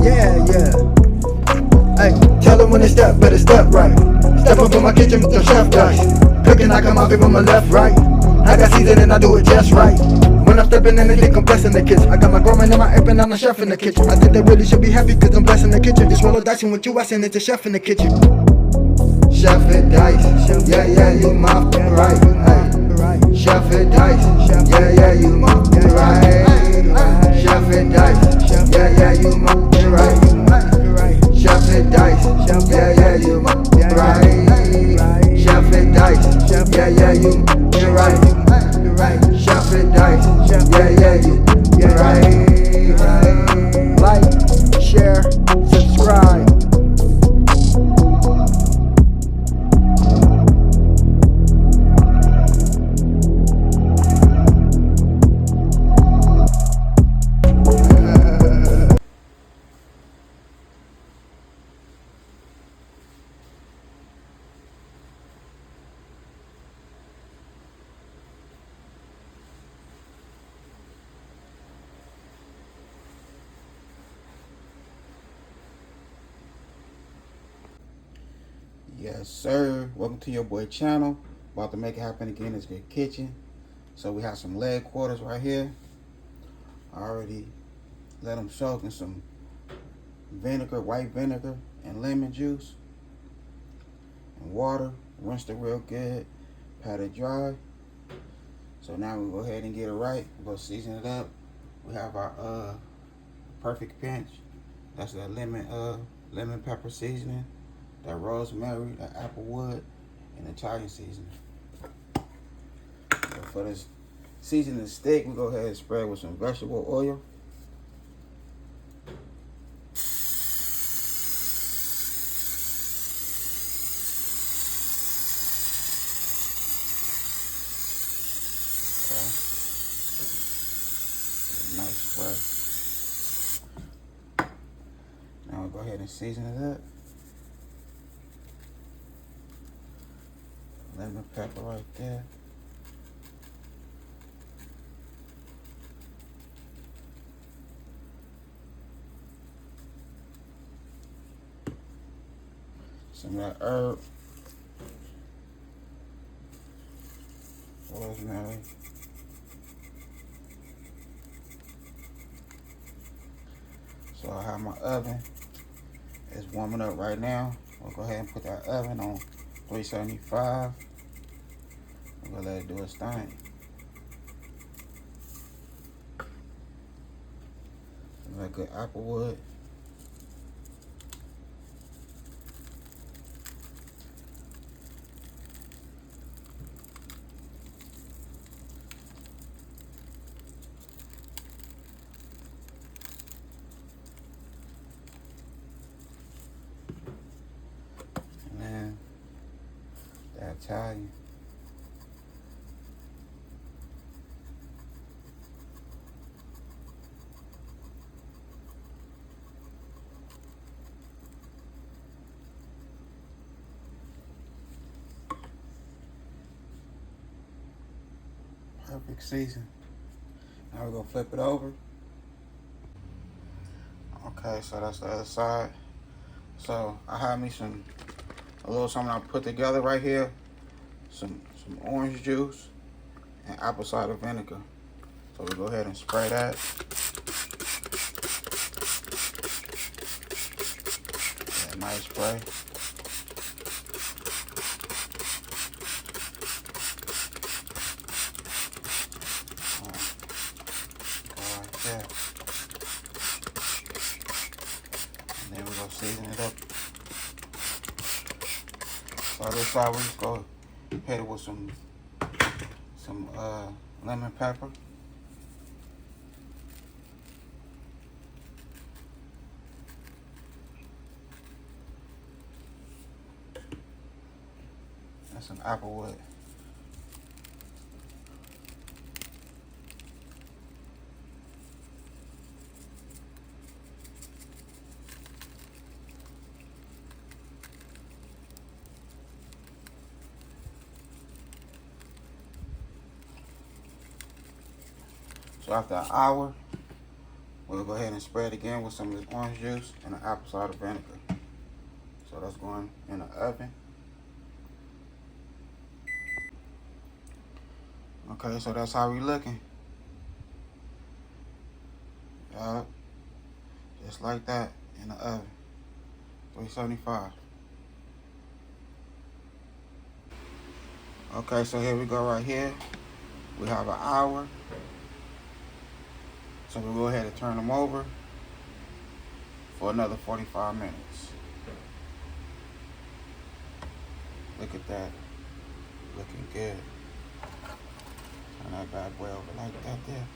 Yeah, yeah. Hey, tell them when they step, better step right. Step up in my kitchen with them chef dice. Cooking, I come out from my left, right. I got season and I do it just right. When I'm stepping in, they think I'm blessing the kitchen. I got my grandma and my apron, I'm the chef in the kitchen. I think they really should be happy cause I'm blessing the kitchen. This roll of dice and with you, I send it to chef in the kitchen. Chef and dice, yeah, yeah, you my right. Hey. Chef and dice, yeah, yeah, you my right. Chef and dice, yeah, yeah, you my right. Chef and dice, yeah, yeah, you my right. Chef and dice, yeah, yeah, you right. Chef and dice, yeah, yeah, you right. Like, share, subscribe. Yes, sir. Welcome to your boy channel. About to make it happen again. It's good kitchen. So we have some leg quarters right here. I already let them soak in some vinegar, white vinegar, and lemon juice and water. Rinsed it real good. Pat it dry. So now we go ahead and get it right. We'll season it up. We have our perfect pinch. That's that lemon pepper seasoning. That rosemary, that applewood, and Italian seasoning. So for this seasoning steak, we go ahead and spread with some vegetable oil. Okay. Nice spread. Now we'll go ahead and season it up. Lemon pepper right there. Some of that herb. Rosemary. So I have my oven. It's warming up right now. We'll go ahead and put that oven on 375. We're gonna let it do its thing. That good applewood. And then the Italian. Perfect season. Now we're gonna flip it over. Okay, so that's the other side. So I have me a little something I put together right here. Some orange juice and apple cider vinegar. So we go ahead and spray that. Yeah, nice spray. Yeah. And then we're gonna season it up. So this side we just go hit it with some lemon pepper. And some applewood. So after an hour, We'll go ahead and spread again with some of this orange juice and the apple cider vinegar. So that's going in the oven. Okay, so that's how we looking. Yup. Just like that in the oven. 375. Okay, so here we go right here. We have an hour. So we'll go ahead and turn them over for another 45 minutes. Look at that. Looking good. Turn that bad boy over like that there.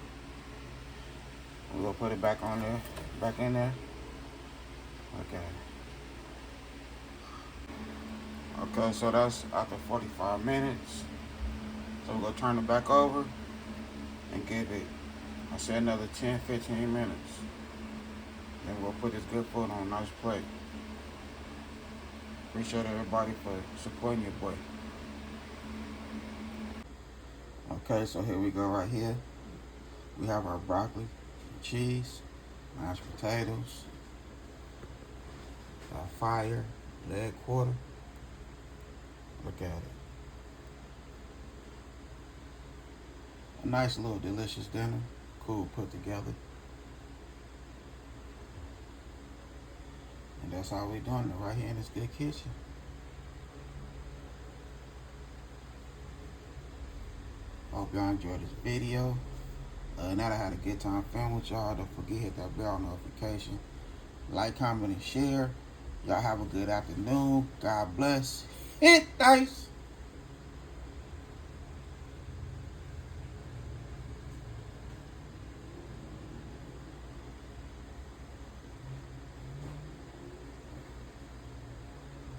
We're gonna put it back on there, back in there. Okay. Okay, so that's after 45 minutes. So we're gonna turn it back over and give it, I say, another 10-15 minutes. Then we'll put this good food on a nice plate. Appreciate everybody for supporting your boy. Okay, so here we go right here. We have our broccoli, cheese, mashed potatoes, our fire, leg quarter. Look at it. A nice little delicious dinner, cool put together. And that's how we doing it right here in this good kitchen. Hope y'all enjoyed this video. Now that I had a good time filming with y'all, don't forget to hit that bell notification. Like, comment, and share. Y'all have a good afternoon. God bless. Hit dice.